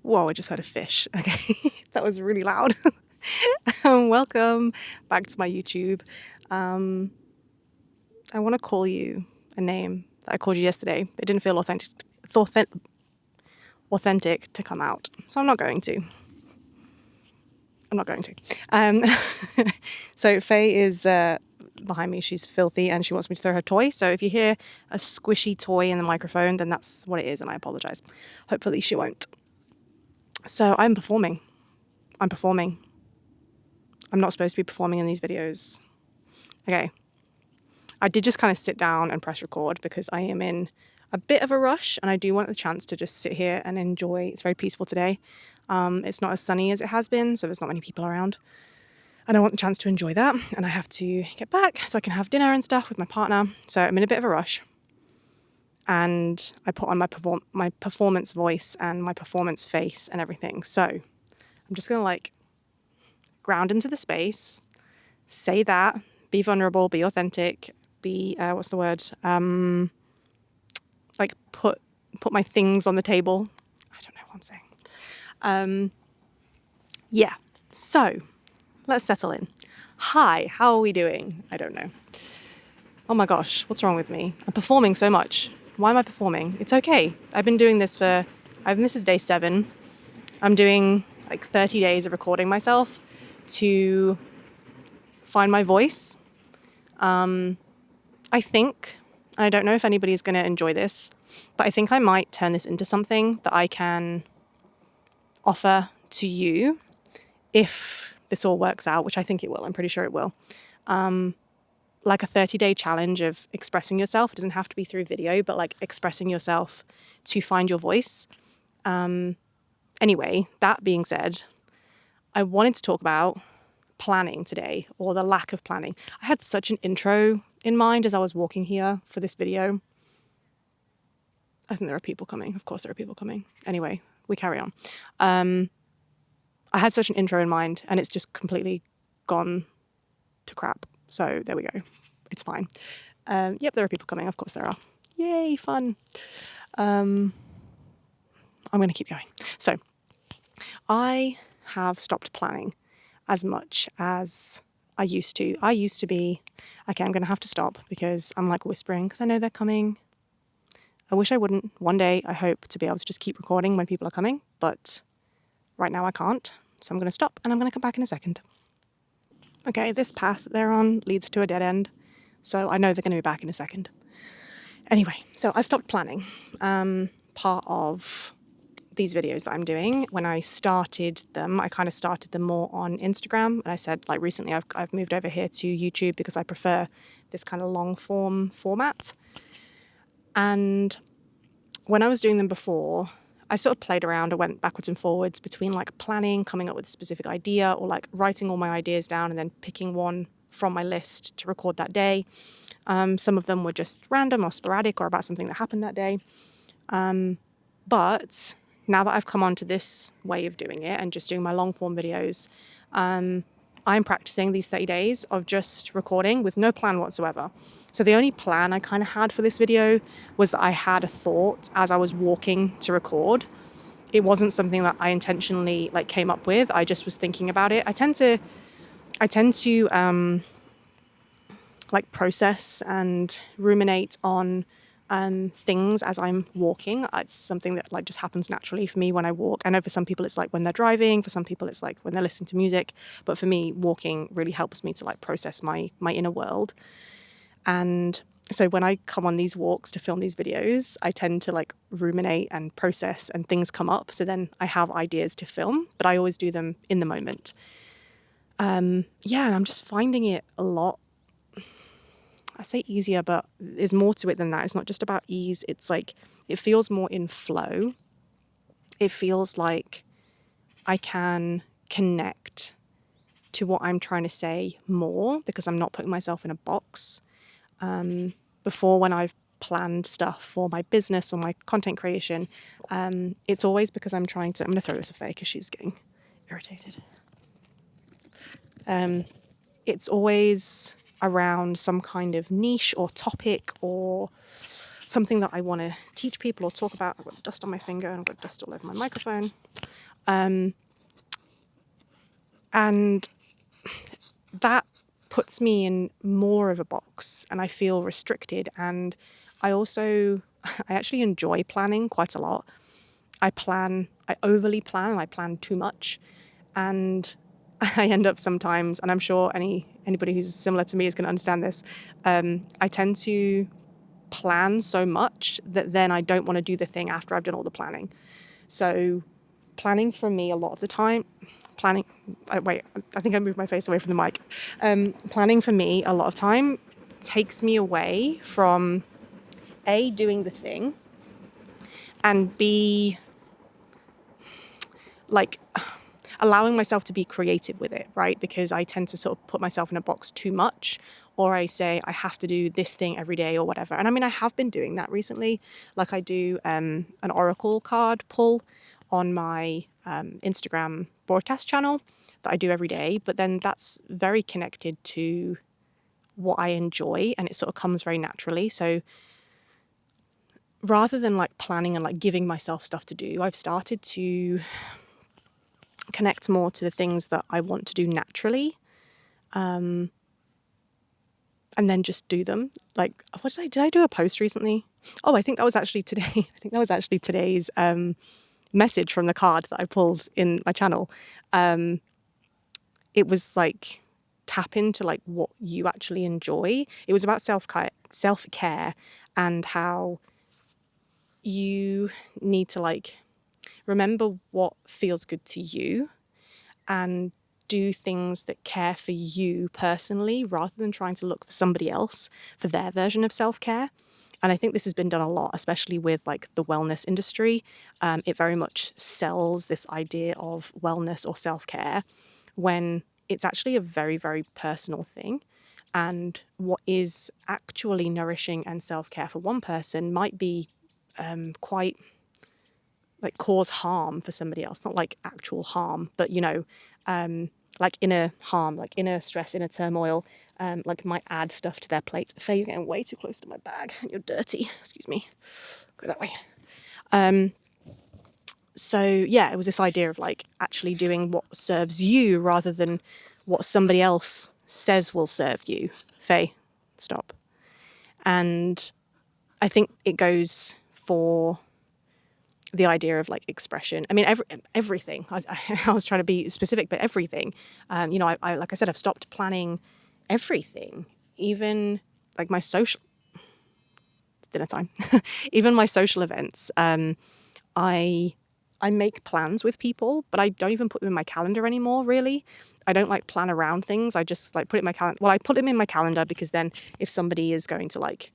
Whoa, I just heard a fish. Okay, that was really loud. Welcome back to my YouTube. I want to call you a name that I called you yesterday. It didn't feel authentic to come out, so I'm not going to. Um, so Faye is behind me. She's filthy and she wants me to throw her toy. So if you hear a squishy toy in the microphone, then that's what it is, and I apologize. Hopefully she won't. So I'm performing. I'm not supposed to be performing in these videos. Okay. I did just kind of sit down and press record because I am in a bit of a rush and I do want the chance to just sit here and enjoy. It's very peaceful today. It's not as sunny as it has been, so there's not many people around. And I want the chance to enjoy that. And I have to get back so I can have dinner and stuff with my partner. So I'm in a bit of a rush. And I put on my performance voice and my performance face and everything. So I'm just going to ground into the space, say that, be vulnerable, be authentic, be, what's the word? Put my things on the table. I don't know what I'm saying. Yeah, so let's settle in. Hi, how are we doing? I don't know. Oh my gosh, what's wrong with me? I'm performing so much. Why am I performing? It's okay. I've been doing this this is day 7. I'm doing 30 days of recording myself to find my voice. I think, I don't know if anybody's going to enjoy this, but I think I might turn this into something that I can offer to you if this all works out, which I think it will. I'm pretty sure it will. Like a 30-day challenge of expressing yourself. It doesn't have to be through video, but expressing yourself to find your voice. Anyway, that being said, I wanted to talk about planning today, or the lack of planning. I had such an intro in mind as I was walking here for this video. I think there are people coming. Of course there are people coming. Anyway, we carry on. I had such an intro in mind and it's just completely gone to crap. So there we go. It's fine. Yep, there are people coming. Of course there are. Yay, fun. I'm going to keep going. So I have stopped planning as much as I used to. I used to be, okay, I'm going to have to stop because I'm whispering because I know they're coming. I wish I wouldn't. One day I hope to be able to just keep recording when people are coming, but right now I can't. So I'm going to stop and I'm going to come back in a second. Okay, this path they're on leads to a dead end. So I know they're going to be back in a second. Anyway, so I've stopped planning. Part of these videos that I'm doing, when I started them, I kind of started them more on Instagram. And I said, recently I've moved over here to YouTube because I prefer this kind of long form format. And when I was doing them before, I sort of played around. I went backwards and forwards between planning, coming up with a specific idea, or writing all my ideas down and then picking one from my list to record that day. Some of them were just random or sporadic or about something that happened that day. But now that I've come on to this way of doing it and just doing my long form videos, I'm practicing these 30 days of just recording with no plan whatsoever. So the only plan I kind of had for this video was that I had a thought as I was walking to record. It wasn't something that I intentionally came up with. I just was thinking about it. I tend to process and ruminate on things as I'm walking. It's something that just happens naturally for me when I walk. I know for some people it's when they're driving, for some people it's when they're listening to music, but for me walking really helps me to process my inner world. And so when I come on these walks to film these videos, I tend to ruminate and process and things come up. So then I have ideas to film, but I always do them in the moment. And I'm just finding it a lot, I say easier, but there's more to it than that. It's not just about ease. It's it feels more in flow. It feels like I can connect to what I'm trying to say more because I'm not putting myself in a box. Before, when I've planned stuff for my business or my content creation, it's always because I'm going to throw this away because she's getting irritated. It's always around some kind of niche or topic or something that I want to teach people or talk about. I've got dust on my finger and I've got dust all over my microphone. And that puts me in more of a box and I feel restricted. And I actually enjoy planning quite a lot. I overly plan and I plan too much. And I end up sometimes, and I'm sure anybody who's similar to me is going to understand this, I tend to plan so much that then I don't want to do the thing after I've done all the planning. So planning for me a lot of the time, I think I moved my face away from the mic. Planning for me a lot of time takes me away from A, doing the thing, and B, like allowing myself to be creative with it, right? Because I tend to sort of put myself in a box too much, or I say I have to do this thing every day or whatever. And I mean, I have been doing that recently. Like I do an Oracle card pull on my Instagram broadcast channel that I do every day, but then that's very connected to what I enjoy and it sort of comes very naturally. So rather than like planning and like giving myself stuff to do, I've started to connect more to the things that I want to do naturally, and then just do them. Like, what did I do a post recently? Oh, I think that was actually today. I think that was actually today's message from the card that I pulled in my channel. It was like, tap into like what you actually enjoy. It was about self-care and how you need to like remember what feels good to you and do things that care for you personally rather than trying to look for somebody else for their version of self-care. And I think this has been done a lot, especially with like the wellness industry. It very much sells this idea of wellness or self-care when it's actually a very, very personal thing. And what is actually nourishing and self-care for one person might be quite like cause harm for somebody else, not like actual harm, but like inner harm, like inner stress, inner turmoil, like might add stuff to their plate. Faye, you're getting way too close to my bag. You're dirty. Excuse me. Go that way. So yeah, it was this idea of like actually doing what serves you rather than what somebody else says will serve you. Faye, stop. And I think it goes for the idea of like expression. I mean, everything. I was trying to be specific, but everything. I like I said, I've stopped planning everything, even like my social. It's dinner time. Even my social events. I make plans with people, but I don't even put them in my calendar anymore. Really, I don't like plan around things. I just like put it in my calendar. Well, I put them in my calendar because then if somebody is going to like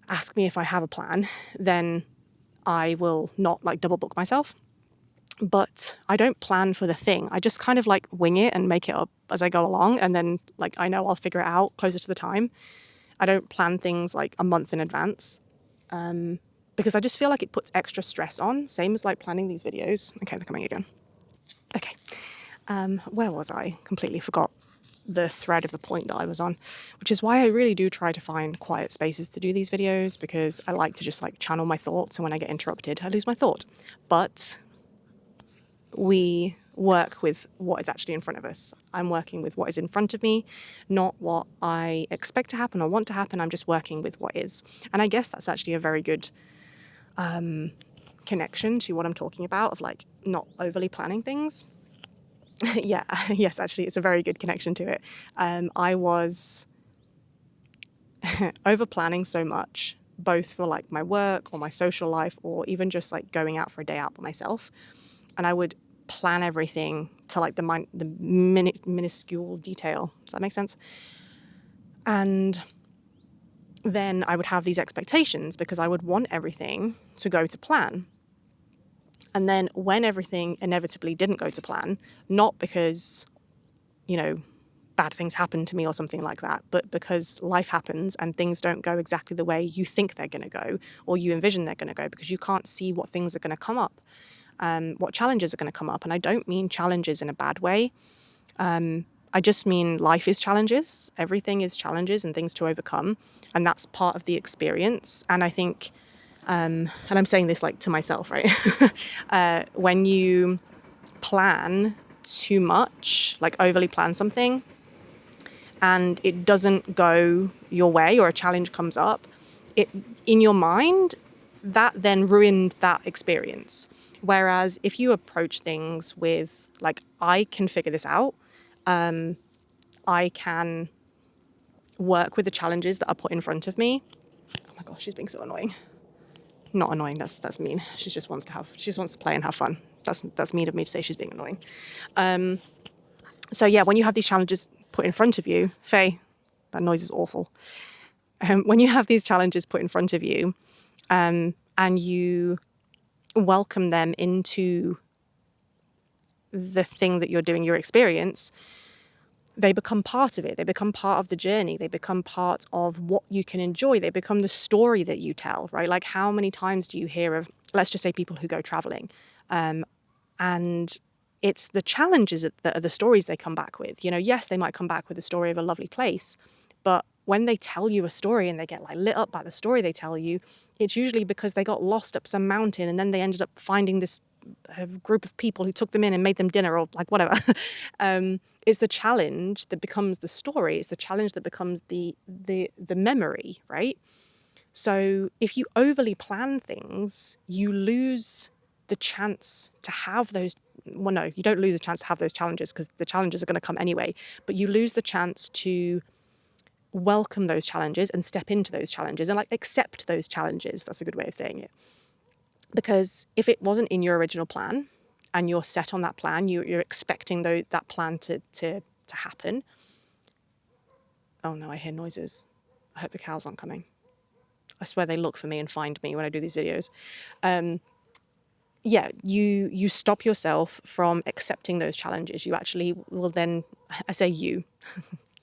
ask me if I have a plan, then I will not like double book myself. But I don't plan for the thing. I just kind of like wing it and make it up as I go along. And then like I know I'll figure it out closer to the time. I don't plan things like a month in advance because I just feel like it puts extra stress on. Same as like planning these videos. Okay, they're coming again. Okay. Where was I? Completely forgot the thread of the point that I was on, which is why I really do try to find quiet spaces to do these videos because I like to just like channel my thoughts, and when I get interrupted, I lose my thought. But we work with what is actually in front of us. I'm working with what is in front of me, not what I expect to happen or want to happen. I'm just working with what is. And I guess that's actually a very good connection to what I'm talking about of like not overly planning things. Yeah, yes, actually, it's a very good connection to it. I was over planning so much, both for like my work or my social life, or even just like going out for a day out by myself. And I would plan everything to like the minuscule detail. Does that make sense? And then I would have these expectations because I would want everything to go to plan. And then when everything inevitably didn't go to plan, not because, bad things happen to me or something like that, but because life happens and things don't go exactly the way you think they're going to go or you envision they're going to go because you can't see what things are going to come up, what challenges are going to come up. And I don't mean challenges in a bad way. I just mean life is challenges. Everything is challenges and things to overcome. And that's part of the experience. And I think, and I'm saying this like to myself, right? When you plan too much, like overly plan something, and it doesn't go your way or a challenge comes up, it in your mind, that then ruined that experience. Whereas if you approach things with like, I can figure this out, I can work with the challenges that are put in front of me. Oh my gosh, she's being so annoying. Not annoying, that's mean. She just wants to play and have fun. That's mean of me to say she's being annoying. So yeah, when you have these challenges put in front of you, Faye, that noise is awful. When you have these challenges put in front of you, and you welcome them into the thing that you're doing, your experience, they become part of it. They become part of the journey. They become part of what you can enjoy. They become the story that you tell, right? Like how many times do you hear of, let's just say, people who go traveling, and it's the challenges that are the stories they come back with. Yes, they might come back with a story of a lovely place, but when they tell you a story and they get like lit up by the story they tell you, it's usually because they got lost up some mountain and then they ended up finding this group of people who took them in and made them dinner or like whatever. It's the challenge that becomes the story. It's the challenge that becomes the memory, right? So if you overly plan things, you lose the chance to have those. Well, no, you don't lose the chance to have those challenges because the challenges are going to come anyway, but you lose the chance to welcome those challenges and step into those challenges and like accept those challenges. That's a good way of saying it. Because if it wasn't in your original plan and you're set on that plan, you're expecting that plan to happen. Oh no, I hear noises. I hope the cows aren't coming. I swear they look for me and find me when I do these videos. Yeah, you stop yourself from accepting those challenges. You actually will then, I say you,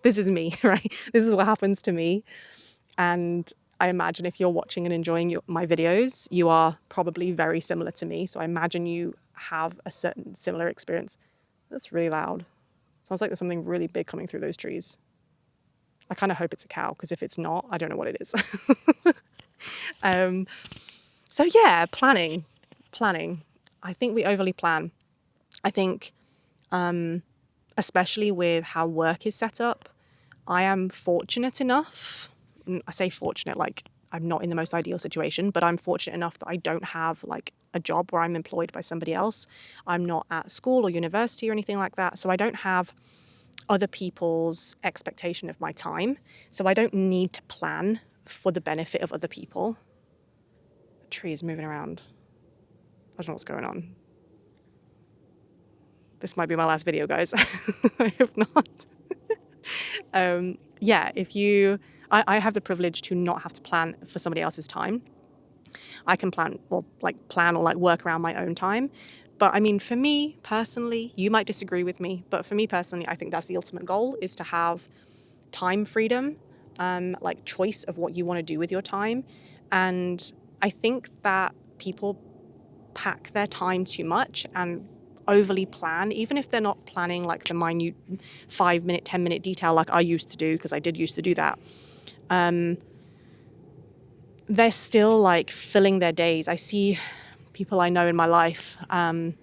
this is me, right? This is what happens to me. And I imagine if you're watching and enjoying my videos, you are probably very similar to me. So I imagine you have a certain similar experience. That's really loud. Sounds like there's something really big coming through those trees. I kind of hope it's a cow, because if it's not, I don't know what it is. So yeah, planning. I think we overly plan. I think, especially with how work is set up, I am fortunate enough. I say fortunate like I'm not in the most ideal situation, but I'm fortunate enough that I don't have like a job where I'm employed by somebody else. I'm not at school or university or anything like that. So I don't have other people's expectation of my time. So I don't need to plan for the benefit of other people. The tree is moving around. I don't know what's going on. This might be my last video, guys. I hope not. Yeah, I have the privilege to not have to plan for somebody else's time. I can plan or work around my own time. But I mean, for me personally, you might disagree with me, but for me personally, I think that's the ultimate goal, is to have time freedom, like choice of what you want to do with your time. And I think that people pack their time too much and overly plan, even if they're not planning like the minute 5-minute, 10-minute detail like I used to do, because I did used to do that. They're still like filling their days. I see people I know in my life, and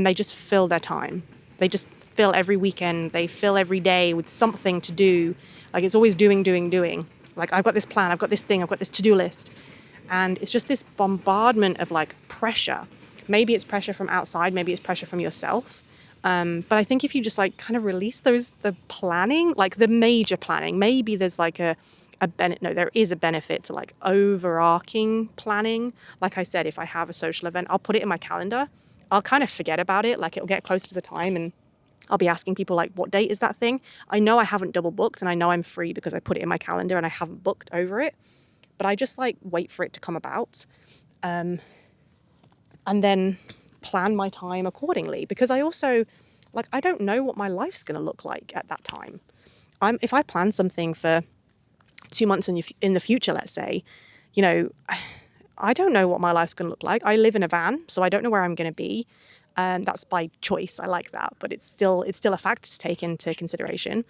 they just fill their time. They just fill every weekend. They fill every day with something to do. Like it's always doing. Like I've got this plan, I've got this thing, I've got this to-do list. And it's just this bombardment of like pressure. Maybe it's pressure from outside, maybe it's pressure from yourself. But I think if you just like kind of release the planning, like the major planning, maybe there's like there is a benefit to like overarching planning. Like I said, if I have a social event, I'll put it in my calendar. I'll kind of forget about it. Like it'll get close to the time and I'll be asking people like, what date is that thing? I know I haven't double booked and I know I'm free because I put it in my calendar and I haven't booked over it. But I just like wait for it to come about, and then plan my time accordingly, because I also I don't know what my life's going to look like at that time. If I plan something for 2 months in the future, let's say, I don't know what my life's going to look like. I live in a van, so I don't know where I'm going to be. That's by choice. I like that, but it's still a fact to take into consideration.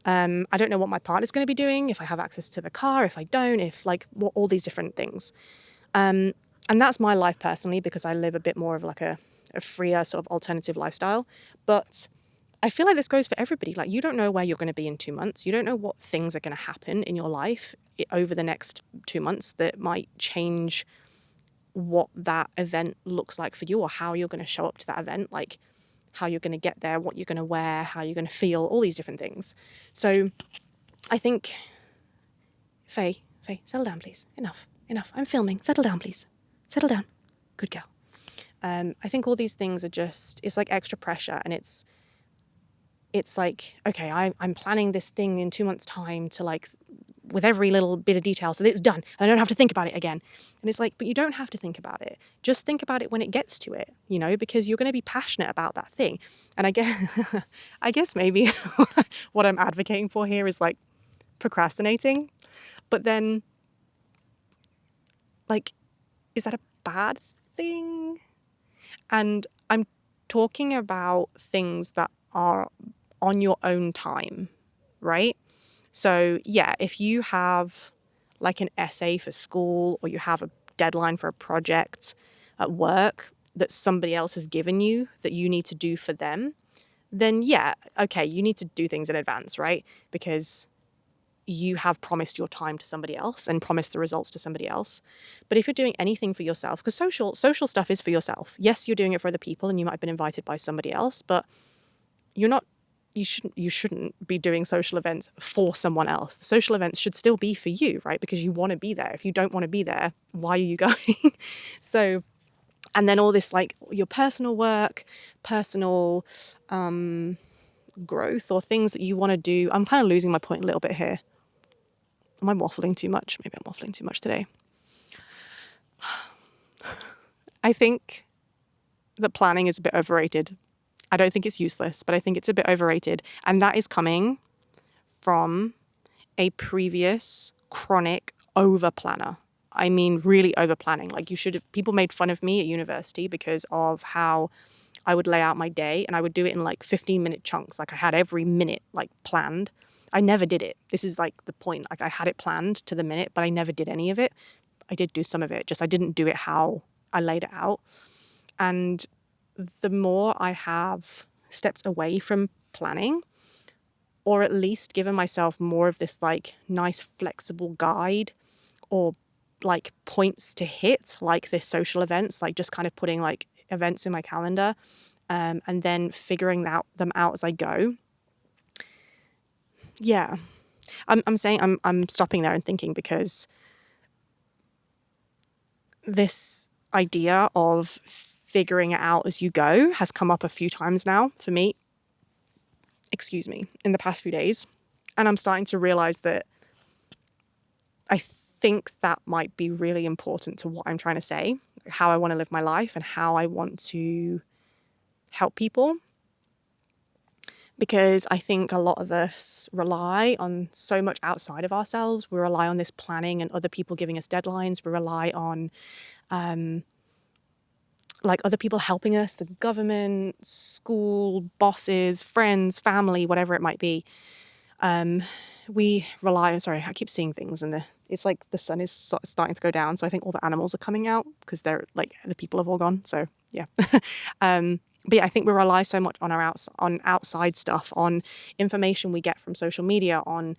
I don't know what my partner's going to be doing, if I have access to the car, if I don't, if like all these different things. And that's my life personally, because I live a bit more of like a freer sort of alternative lifestyle. But I feel like this goes for everybody. Like, you don't know where you're going to be in 2 months. You don't know what things are going to happen in your life over the next 2 months that might change what that event looks like for you, or how you're going to show up to that event, like how you're going to get there, what you're going to wear, how you're going to feel, all these different things. So I think, Faye, settle down, please. Enough. I'm filming. Settle down, please. Settle down. Good girl. I think all these things are just, it's like extra pressure, and it's like, okay, I'm planning this thing in 2 months' time to like, with every little bit of detail, so that it's done. I don't have to think about it again. And it's like, but you don't have to think about it. Just think about it when it gets to it, because you're going to be passionate about that thing. And I guess maybe what I'm advocating for here is like procrastinating. But then, like, is that a bad thing? And I'm talking about things that are on your own time, right? So yeah, if you have like an essay for school, or you have a deadline for a project at work that somebody else has given you that you need to do for them, then yeah, okay, you need to do things in advance, right? Because you have promised your time to somebody else and promised the results to somebody else. But if you're doing anything for yourself, because social stuff is for yourself. Yes, you're doing it for other people and you might have been invited by somebody else, but you shouldn't be doing social events for someone else. The social events should still be for you, right? Because you want to be there. If you don't want to be there, why are you going? So, and then all this like your personal work, personal growth, or things that you want to do. I'm kind of losing my point a little bit here. Am I waffling too much? Maybe I'm waffling too much today. I think that planning is a bit overrated. I don't think it's useless, but I think it's a bit overrated. And that is coming from a previous chronic over planner. I mean, really over planning. Like, people made fun of me at university because of how I would lay out my day, and I would do it in like 15-minute chunks. Like, I had every minute like planned. I never did it. This is like the point. Like, I had it planned to the minute, but I never did any of it. I did do some of it, just I didn't do it how I laid it out. And the more I have stepped away from planning, or at least given myself more of this like nice flexible guide, or like points to hit, like this social events, like just kind of putting like events in my calendar, and then figuring them out as I go. Yeah, I'm stopping there and thinking, because this idea of figuring it out as you go has come up a few times now for me, in the past few days. And I'm starting to realize that I think that might be really important to what I'm trying to say, how I want to live my life and how I want to help people. Because I think a lot of us rely on so much outside of ourselves. We rely on this planning and other people giving us deadlines. We rely on like other people helping us, the government, school, bosses, friends, family, whatever it might be. We rely on, sorry, I keep seeing things, and it's like the sun is starting to go down. So I think all the animals are coming out because they're like, the people have all gone. So yeah. But yeah, I think we rely so much on on outside stuff, on information we get from social media, on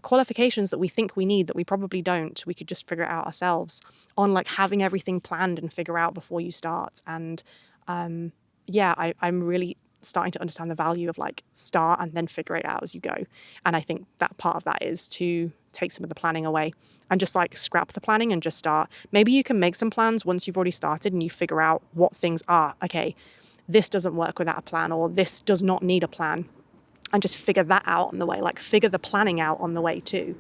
qualifications that we think we need that we probably don't. We could just figure it out ourselves, on like having everything planned and figure out before you start. And yeah, I'm really starting to understand the value of like start and then figure it out as you go. And I think that part of that is to take some of the planning away and just like scrap the planning and just start. Maybe you can make some plans once you've already started and you figure out what things are. Okay, this doesn't work without a plan, or this does not need a plan. And just figure that out on the way, like figure the planning out on the way too.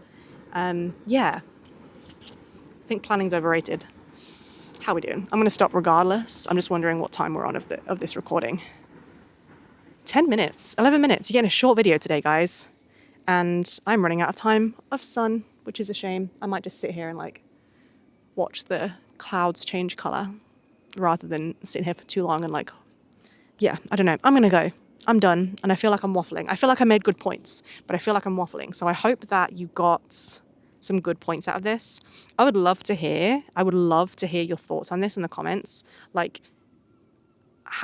Yeah, I think planning's overrated. How are we doing? I'm going to stop regardless. I'm just wondering what time we're on of this recording. 10 minutes, 11 minutes. You're getting a short video today, guys. And I'm running out of time of sun, which is a shame. I might just sit here and like watch the clouds change color rather than sitting here for too long and like yeah, I don't know. I'm going to go. I'm done. And I feel like I'm waffling. I feel like I made good points, but I feel like I'm waffling. So I hope that you got some good points out of this. I would love to hear your thoughts on this in the comments. Like,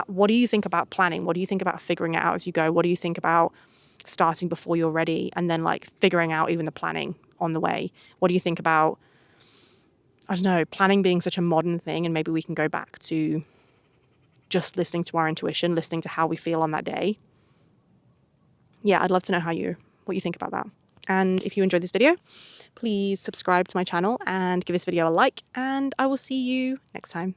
what do you think about planning? What do you think about figuring it out as you go? What do you think about starting before you're ready and then like figuring out even the planning on the way? What do you think about, I don't know, planning being such a modern thing, and maybe we can go back to just listening to our intuition, listening to how we feel on that day? Yeah, I'd love to know what you think about that. And if you enjoyed this video, please subscribe to my channel and give this video a like, and I will see you next time.